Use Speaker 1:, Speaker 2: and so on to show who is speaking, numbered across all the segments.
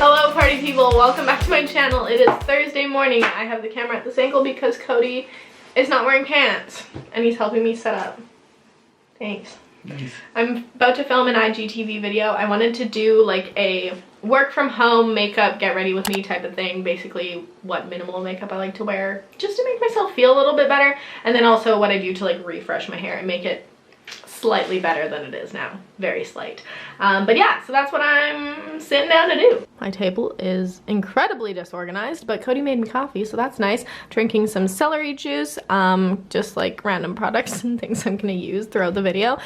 Speaker 1: Hello party people, welcome back to my channel. It is Thursday morning. I have the camera at this angle because Cody is not wearing pants and he's helping me set up. Thanks.
Speaker 2: Nice.
Speaker 1: I'm about to film an IGTV video. I wanted to do like a work from home makeup, get ready with me type of thing. Basically what minimal makeup I like to wear just to make myself feel a little bit better. And then also what I do to like refresh my hair and make it slightly better than it is now. Very slight. But yeah, so that's what I'm sitting down to do. My table is incredibly disorganized, but Cody made me coffee, so that's nice. Drinking some celery juice, just like random products and things I'm gonna use throughout the video.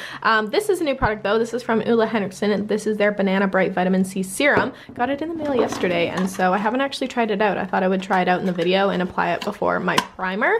Speaker 1: This is a new product though. This is from Ole Henriksen, and this is their Banana Bright Vitamin C Serum. Got it in the mail yesterday, and so I haven't actually tried it out. I thought I would try it out in the video and apply it before my primer.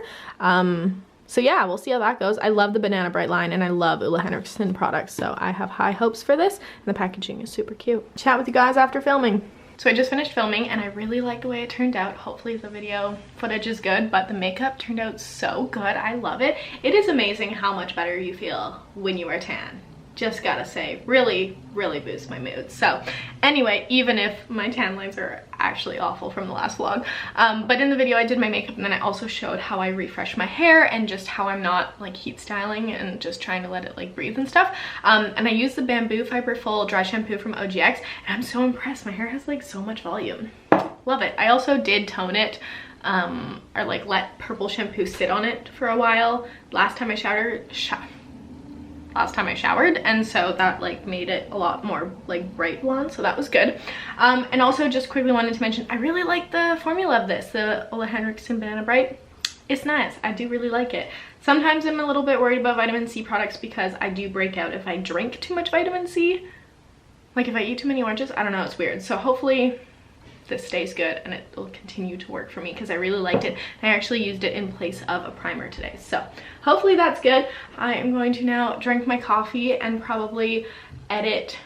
Speaker 1: So yeah, we'll see how that goes. I love the Banana Bright line and I love Ole Henriksen products, so I have high hopes for this, and the packaging is super cute. Chat with you guys after filming. So I just finished filming and I really like the way it turned out. Hopefully the video footage is good, but the makeup turned out so good. I love it. It is amazing how much better you feel when you are tan. Just gotta say, really boosts my mood. So anyway, even if my tan lines are actually awful from the last vlog, but in the video I did my makeup and then I also showed how I refresh my hair and just how I'm not like heat styling and just trying to let it like breathe and stuff. And I used the bamboo fiber full dry shampoo from OGX and I'm so impressed. My hair has like so much volume. Love it. I also did tone it or like let purple shampoo sit on it for a while last time I showered, and so that like made it a lot more like bright blonde, so that was good. And also just quickly wanted to mention I really like the formula of this, the Ole Henriksen Banana Bright. It's nice. I do really like it. Sometimes I'm a little bit worried about vitamin C products because I do break out if I drink too much vitamin C, like if I eat too many oranges. I don't know, it's weird. So hopefully this stays good and it will continue to work for me because I really liked it. I actually used it in place of a primer today, so hopefully that's good. I am going to now drink my coffee and probably edit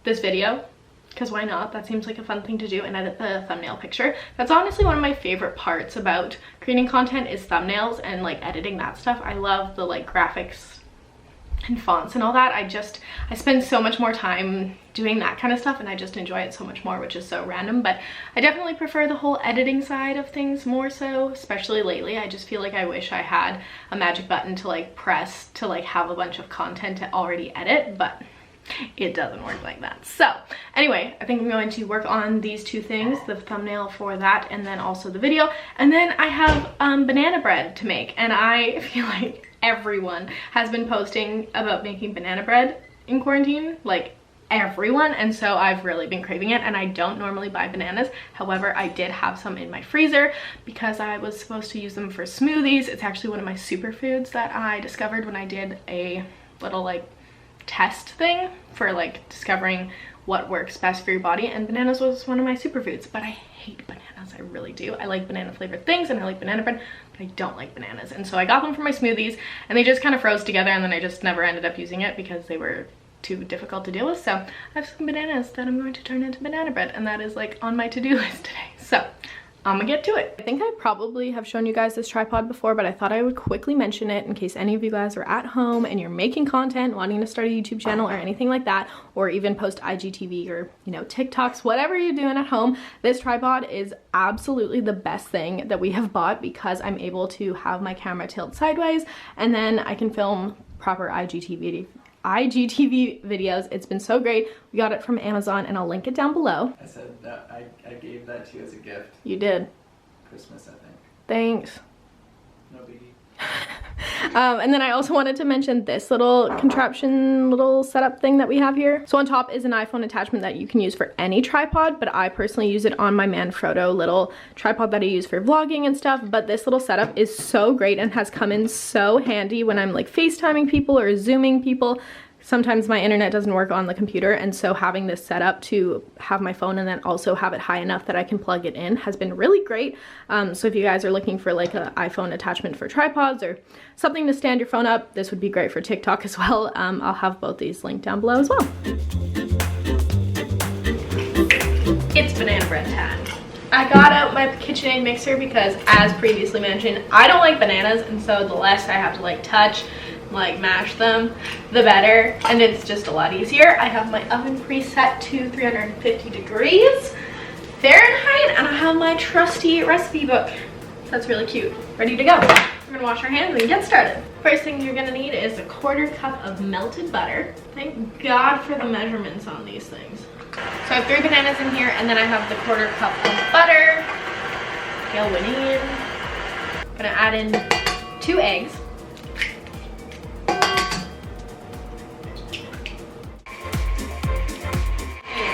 Speaker 1: this video, because why not? That seems like a fun thing to do, and edit the thumbnail picture. That's honestly one of my favorite parts about creating content is thumbnails and like editing that stuff. I love the like graphics and fonts and all that. I spend so much more time doing that kind of stuff and I just enjoy it so much more, which is so random, but I definitely prefer the whole editing side of things more so, especially lately. I just feel like I wish I had a magic button to like press to like have a bunch of content to already edit, but it doesn't work like that. So anyway, I think I'm going to work on these two things, the thumbnail for that and then also the video, and then I have banana bread to make, and I feel like everyone has been posting about making banana bread in quarantine, like everyone, and so I've really been craving it. And I don't normally buy bananas, however I did have some in my freezer because I was supposed to use them for smoothies. It's actually one of my superfoods that I discovered when I did a little like test thing for like discovering what works best for your body, and bananas was one of my superfoods. But I hate bananas, I really do. I like banana flavored things and I like banana bread, but I don't like bananas, and so I got them for my smoothies and they just kind of froze together, and then I just never ended up using it because they were too difficult to deal with. So I have some bananas that I'm going to turn into banana bread, and that is like on my to-do list today, so I'm gonna get to it. I think I probably have shown you guys this tripod before, but I thought I would quickly mention it in case any of you guys are at home and you're making content, wanting to start a YouTube channel or anything like that, or even post IGTV or, you know, TikToks, whatever you're doing at home. This tripod is absolutely the best thing that we have bought because I'm able to have my camera tilt sideways and then I can film proper IGTV videos. It's been so great. We got it from Amazon and I'll link it down below.
Speaker 2: I said that I gave that to you as a gift.
Speaker 1: You did.
Speaker 2: Christmas, I think.
Speaker 1: Thanks.
Speaker 2: No biggie.
Speaker 1: And then I also wanted to mention this little contraption, little setup thing that we have here. So on top is an iPhone attachment that you can use for any tripod, but I personally use it on my Manfrotto little tripod that I use for vlogging and stuff. But this little setup is so great and has come in so handy when I'm like FaceTiming people or Zooming people. Sometimes my internet doesn't work on the computer, and so having this set up to have my phone and then also have it high enough that I can plug it in has been really great. So if you guys are looking for like an iPhone attachment for tripods or something to stand your phone up, this would be great for TikTok as well. I'll have both these linked down below as well. It's banana bread time. I got out my KitchenAid mixer because, as previously mentioned, I don't like bananas, and so the less I have to like touch, like mash them, the better, and it's just a lot easier. I have my oven preset to 350 degrees, Fahrenheit, and I have my trusty recipe book. That's really cute. Ready to go. We're gonna wash our hands and get started. First thing you're gonna need is a 1/4 cup of melted butter. Thank God for the measurements on these things. So I have 3 bananas in here, and then I have the 1/4 cup of butter. Gail went in. I'm gonna add in 2 eggs.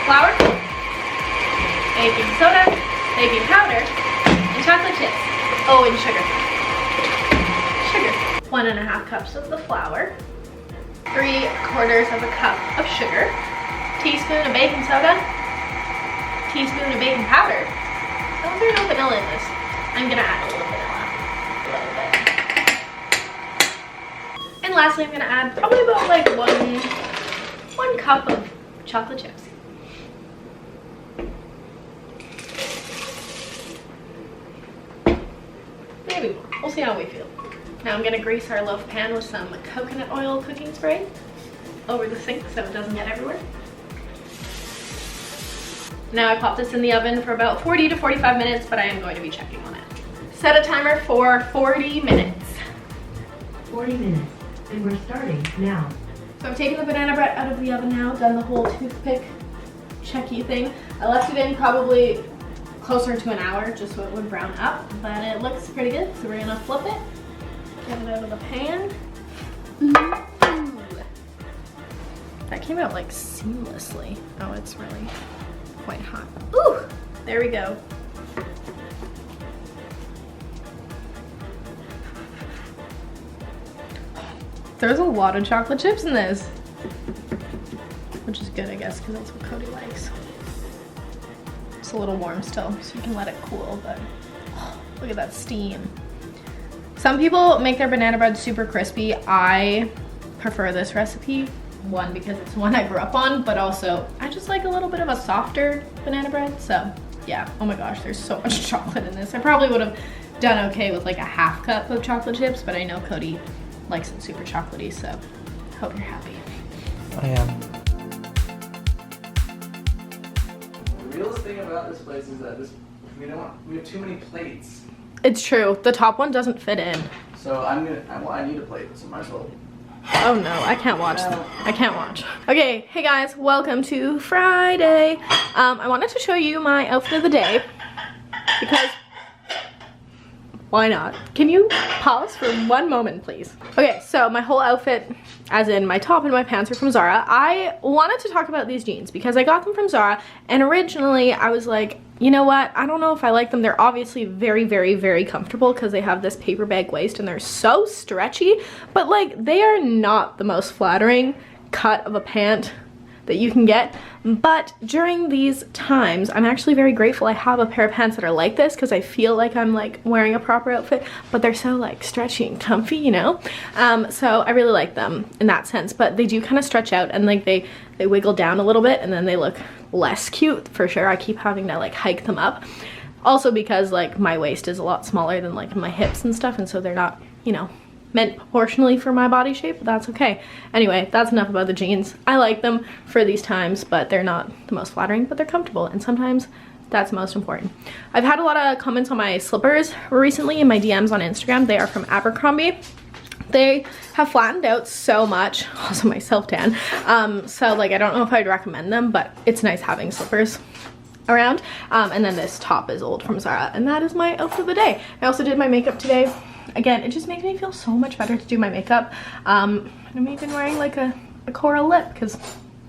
Speaker 1: Flour, baking soda, baking powder, and chocolate chips. Oh, and sugar. 1½ cups of the flour, 3/4 of a cup of sugar, teaspoon of baking soda, teaspoon of baking powder. I wonder if there's no vanilla in this. I'm gonna add a little vanilla. And lastly, I'm gonna add probably about like one cup of chocolate chips. Maybe more. We'll see how we feel. Now I'm gonna grease our loaf pan with some coconut oil cooking spray over the sink so it doesn't get everywhere. Now I pop this in the oven for about 40 to 45 minutes, but I am going to be checking on it. Set a timer for 40 minutes.
Speaker 3: 40 minutes, and we're starting now.
Speaker 1: So I'm taking the banana bread out of the oven now, done the whole toothpick checky thing. I left it in probably closer to an hour just so it would brown up, but it looks pretty good, so we're gonna flip it. Get it out of the pan. Ooh. That came out like seamlessly. Oh, it's really quite hot. Ooh, there we go. There's a lot of chocolate chips in this, which is good, I guess, because that's what Cody likes. It's a little warm still, so you can let it cool, but oh, look at that steam. Some people make their banana bread super crispy. I prefer this recipe, one, because it's one I grew up on, but also I just like a little bit of a softer banana bread. So yeah, oh my gosh, there's so much chocolate in this. I probably would have done okay with like a 1/2 cup of chocolate chips, but I know Cody likes it super chocolatey, so hope you're happy.
Speaker 2: I am. The realest thing about this place is that we have too many plates.
Speaker 1: It's true, the top one doesn't fit in.
Speaker 2: So I need a plate, so might as well.
Speaker 1: Oh no, I can't watch. I can't watch. Okay, hey guys, welcome to Friday. I wanted to show you my outfit of the day because why not? Can you pause for one moment, please? Okay, so my whole outfit, as in my top and my pants, are from Zara. I wanted to talk about these jeans because I got them from Zara, and originally I was like, you know what? I don't know if I like them. They're obviously very, very, very comfortable because they have this paper bag waist and they're so stretchy, but like they are not the most flattering cut of a pant that you can get. But during these times, I'm actually very grateful I have a pair of pants that are like this because I feel like I'm like wearing a proper outfit, but they're so like stretchy and comfy, you know? So I really like them in that sense, but they do kind of stretch out and like they wiggle down a little bit and then they look less cute for sure. I keep having to like hike them up. Also because like my waist is a lot smaller than like my hips and stuff, and so they're not, you know, meant proportionally for my body shape, but that's okay. Anyway, that's enough about the jeans. I like them for these times, but they're not the most flattering, but they're comfortable, and sometimes that's most important. I've had a lot of comments on my slippers recently in my DMs on Instagram. They are from Abercrombie. They have flattened out so much, also my self tan. So like I don't know if I'd recommend them, but it's nice having slippers around. And then this top is old from Zara, and that is my outfit of the day. I also did my makeup today. Again, it just makes me feel so much better to do my makeup. I'm even wearing like a coral lip because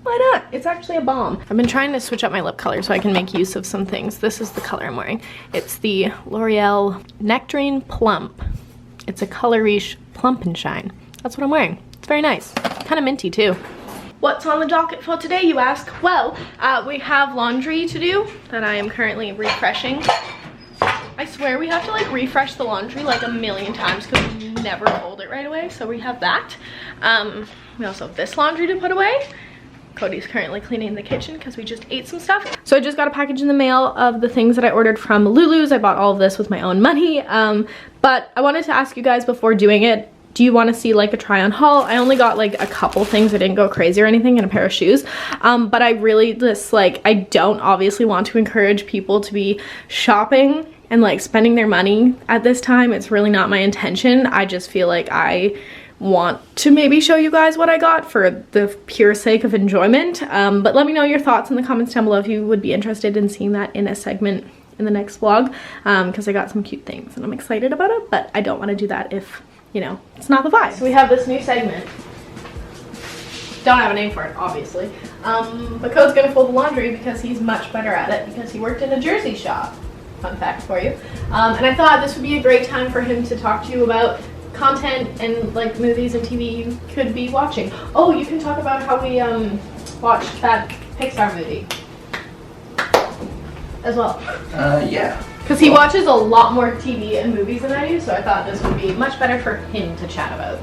Speaker 1: why not? It's actually a balm. I've been trying to switch up my lip color so I can make use of some things. This is the color I'm wearing. It's the L'Oreal Nectarine Plump. It's a Color Riche Plump and Shine. That's what I'm wearing. It's very nice. Kind of minty too. What's on the docket for today, you ask? Well, we have laundry to do that I am currently refreshing. I swear we have to like refresh the laundry like a million times because we never fold it right away. So we have that. We also have this laundry to put away. Cody's currently cleaning the kitchen because we just ate some stuff. So I just got a package in the mail of the things that I ordered from Lulu's. I bought all of this with my own money. But I wanted to ask you guys before doing it, do you want to see like a try on haul? I only got like a couple things. I didn't go crazy or anything, and a pair of shoes. But I really just like, I don't obviously want to encourage people to be shopping and like spending their money at this time. It's really not my intention. I just feel like I want to maybe show you guys what I got for the pure sake of enjoyment. But let me know your thoughts in the comments down below if you would be interested in seeing that in a segment in the next vlog, because I got some cute things and I'm excited about it, but I don't want to do that if, you know, it's not the vibe. So we have this new segment. Don't have a name for it, obviously. But Code's gonna fold the laundry because he's much better at it because he worked in a jersey shop. Fun fact for you. And I thought this would be a great time for him to talk to you about content and like movies and TV you could be watching. Oh, you can talk about how we watched that Pixar movie as well.
Speaker 2: Yeah.
Speaker 1: Because he watches a lot more TV and movies than I do, so I thought this would be much better for him to chat about.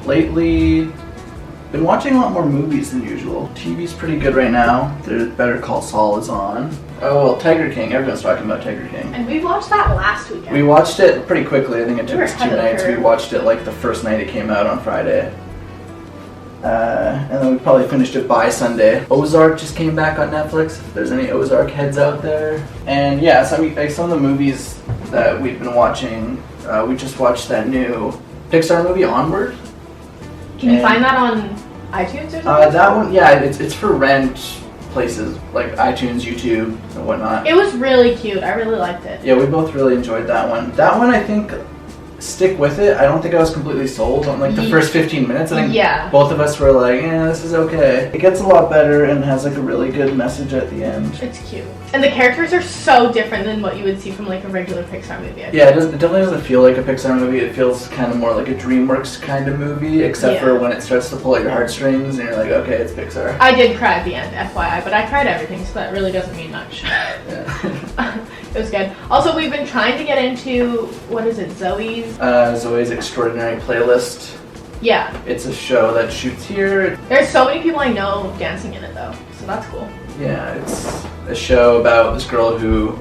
Speaker 2: Lately, been watching a lot more movies than usual. TV's pretty good right now. There's Better Call Saul is on. Oh, well, Tiger King. Everyone's talking about Tiger King.
Speaker 1: And we watched that last weekend.
Speaker 2: We watched it pretty quickly. I think it took us 2 nights.
Speaker 1: ahead of
Speaker 2: We watched it like the first night it came out on Friday. And then we probably finished it by Sunday. Ozark just came back on Netflix, if there's any Ozark heads out there. And yeah, so I mean, like some of the movies that we've been watching, we just watched that new Pixar movie, Onward.
Speaker 1: Can you find that on iTunes or something?
Speaker 2: That one, yeah, it's for rent places like iTunes, YouTube, and whatnot.
Speaker 1: It was really cute. I really liked it.
Speaker 2: Yeah, we both really enjoyed that one. That one, I think, stick with it. I don't think I was completely sold on like the first 15 minutes. I think both of us were like, yeah, this is okay. It gets a lot better and has like a really good message at the end.
Speaker 1: It's cute. And the characters are so different than what you would see from like a regular Pixar movie.
Speaker 2: Yeah, it definitely doesn't feel like a Pixar movie. It feels kind of more like a DreamWorks kind of movie, except for when it starts to pull at your heartstrings and you're like, okay, it's Pixar.
Speaker 1: I did cry at the end, FYI, but I cried everything, so that really doesn't mean much.
Speaker 2: Yeah.
Speaker 1: It was good. Also, we've been trying to get into, what is it, Zoe's?
Speaker 2: Zoe's Extraordinary Playlist.
Speaker 1: Yeah.
Speaker 2: It's a show that shoots here.
Speaker 1: There's so many people I know dancing in it though, so that's cool.
Speaker 2: Yeah, it's a show about this girl who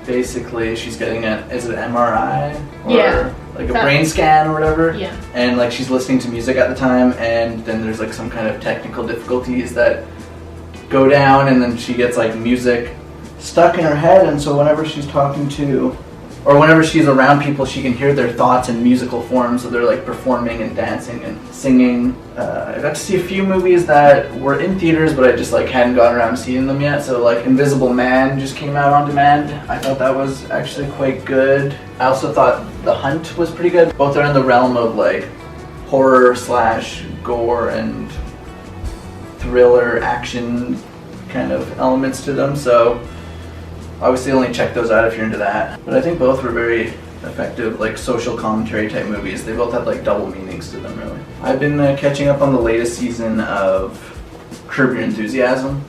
Speaker 2: basically she's getting is it an MRI? Or like a brain scan or whatever.
Speaker 1: Yeah.
Speaker 2: And like she's listening to music at the time and then there's like some kind of technical difficulties that go down and then she gets like music stuck in her head, and so whenever she's talking to, or whenever she's around people, she can hear their thoughts in musical form, so they're like performing and dancing and singing. I got to see a few movies that were in theaters, but I just like hadn't gotten around to seeing them yet, so like Invisible Man just came out on demand. I thought that was actually quite good. I also thought The Hunt was pretty good. Both are in the realm of like horror / gore and thriller action kind of elements to them, so obviously only check those out if you're into that. But I think both were very effective, like social commentary type movies. They both had like double meanings to them, really. I've been catching up on the latest season of Curb Your Enthusiasm,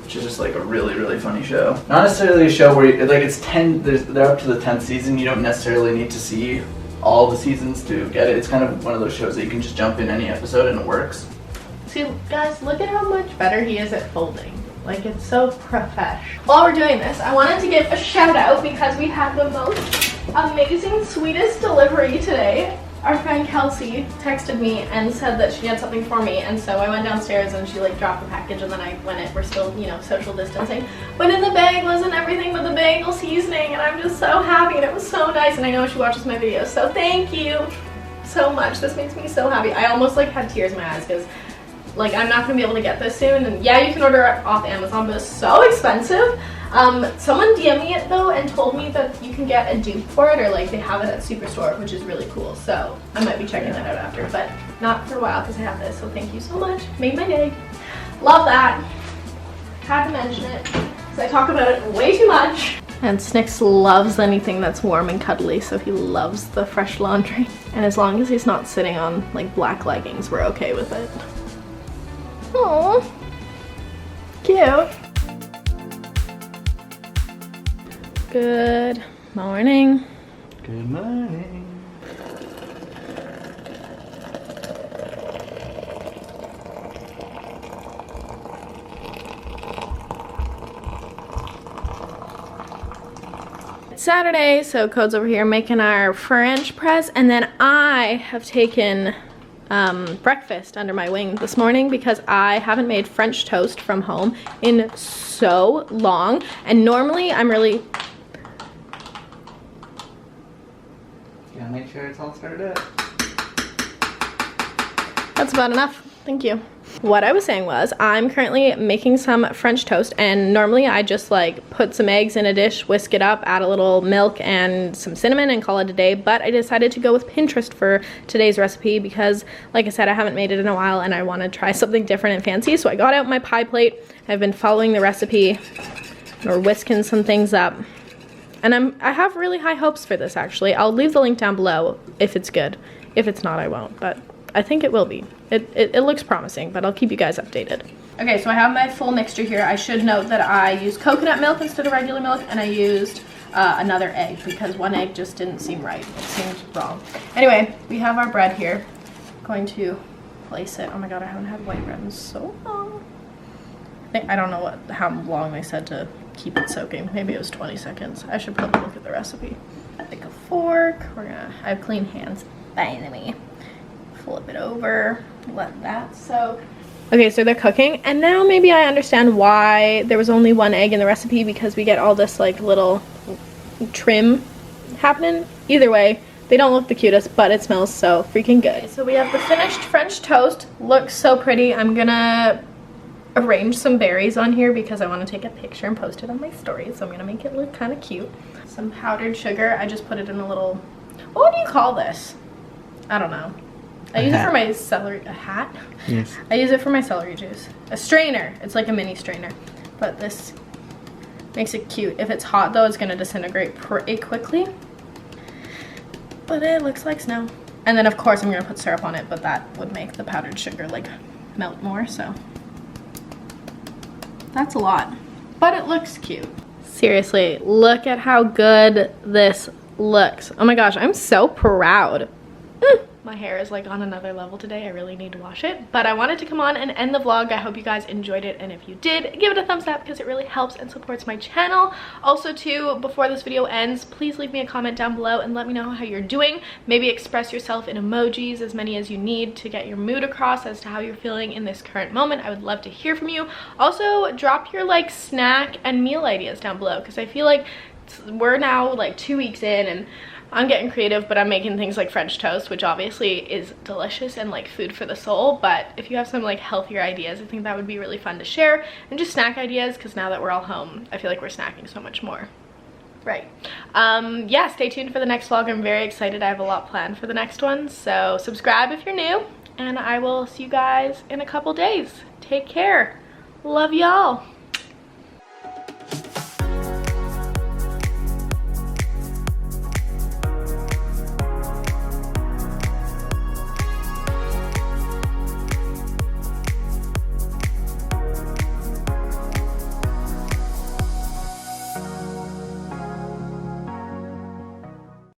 Speaker 2: which is just like a really, really funny show. Not necessarily a show where like it's 10, they're up to the 10th season. You don't necessarily need to see all the seasons to get it. It's kind of one of those shows that you can just jump in any episode and it works.
Speaker 1: See, guys, look at how much better he is at folding. Like, it's so profesh. While we're doing this, I wanted to give a shout out because we had the most amazing, sweetest delivery today. Our friend Kelsey texted me and said that she had something for me, and so I went downstairs and she like dropped the package, and then I went in. We're still, you know, social distancing. But in the bag wasn't everything but the bagel seasoning, and I'm just so happy, and it was so nice, and I know she watches my videos, so thank you so much. This makes me so happy. I almost like had tears in my eyes because like I'm not gonna be able to get this soon, and yeah, you can order it off Amazon, but it's so expensive. Someone DM'd me it though and told me that you can get a dupe for it, or like they have it at Superstore, which is really cool. So I might be checking that out after, but not for a while because I have this. So thank you so much. Made my day. Love that. Had to mention it because I talk about it way too much. And Snicks loves anything that's warm and cuddly, so he loves the fresh laundry. And as long as he's not sitting on like black leggings, we're okay with it. Aww, cute. Good morning.
Speaker 2: Good morning.
Speaker 1: It's Saturday, so Code's over here making our French press, and then I have taken breakfast under my wing this morning because I haven't made French toast from home in so long, and normally I'm really...
Speaker 2: Gotta make sure it's all started up.
Speaker 1: That's about enough. Thank you. What I was saying was I'm currently making some French toast, and normally I just like put some eggs in a dish, whisk it up, add a little milk and some cinnamon and call it a day, but I decided to go with Pinterest for today's recipe because, like I said, I haven't made it in a while and I want to try something different and fancy. So I got out my pie plate. I've been following the recipe or whisking some things up, and I have really high hopes for this actually. I'll leave the link down below if it's good. If it's not, I won't, but I think it will be. It looks promising, but I'll keep you guys updated. Okay, so I have my full mixture here. I should note that I used coconut milk instead of regular milk, and I used another egg because one egg just didn't seem right. It seemed wrong. Anyway, we have our bread here. I'm going to place it. Oh my god, I haven't had white bread in so long. I don't know how long they said to keep it soaking. Maybe it was 20 seconds. I should probably look at the recipe. I think a fork. I have clean hands, by the way. Flip it over, let that soak. Okay, so they're cooking, and now maybe I understand why there was only one egg in the recipe, because we get all this like little trim happening. Either way, they don't look the cutest, but it smells so freaking good. Okay, so we have the finished French toast. Looks so pretty. I'm gonna arrange some berries on here because I want to take a picture and post it on my story, so I'm gonna make it look kind of cute. Some powdered sugar. I just put it in a little, what do you call this? I don't know. I use it for my celery, a hat?
Speaker 2: Yes.
Speaker 1: I use it for my celery juice. A strainer. It's like a mini strainer. But this makes it cute. If it's hot though, it's gonna disintegrate pretty quickly. But it looks like snow. And then of course I'm gonna put syrup on it, but that would make the powdered sugar like melt more, so. That's a lot. But it looks cute. Seriously, look at how good this looks. Oh my gosh, I'm so proud. My hair is like on another level today. I really need to wash it, but I wanted to come on and end the vlog. I hope you guys enjoyed it, and if you did, give it a thumbs up because it really helps and supports my channel. Also too, before this video ends, please leave me a comment down below and let me know how you're doing. Maybe express yourself in emojis, as many as you need to get your mood across as to how you're feeling in this current moment. I would love to hear from you. Also, drop your like snack and meal ideas down below because I feel like we're now like 2 weeks in and I'm getting creative, but I'm making things like French toast, which obviously is delicious and like food for the soul. But if you have some like healthier ideas, I think that would be really fun to share. And just snack ideas, because now that we're all home, I feel like we're snacking so much more. Right. Yeah, stay tuned for the next vlog. I'm very excited. I have a lot planned for the next one. So subscribe if you're new, and I will see you guys in a couple days. Take care. Love y'all.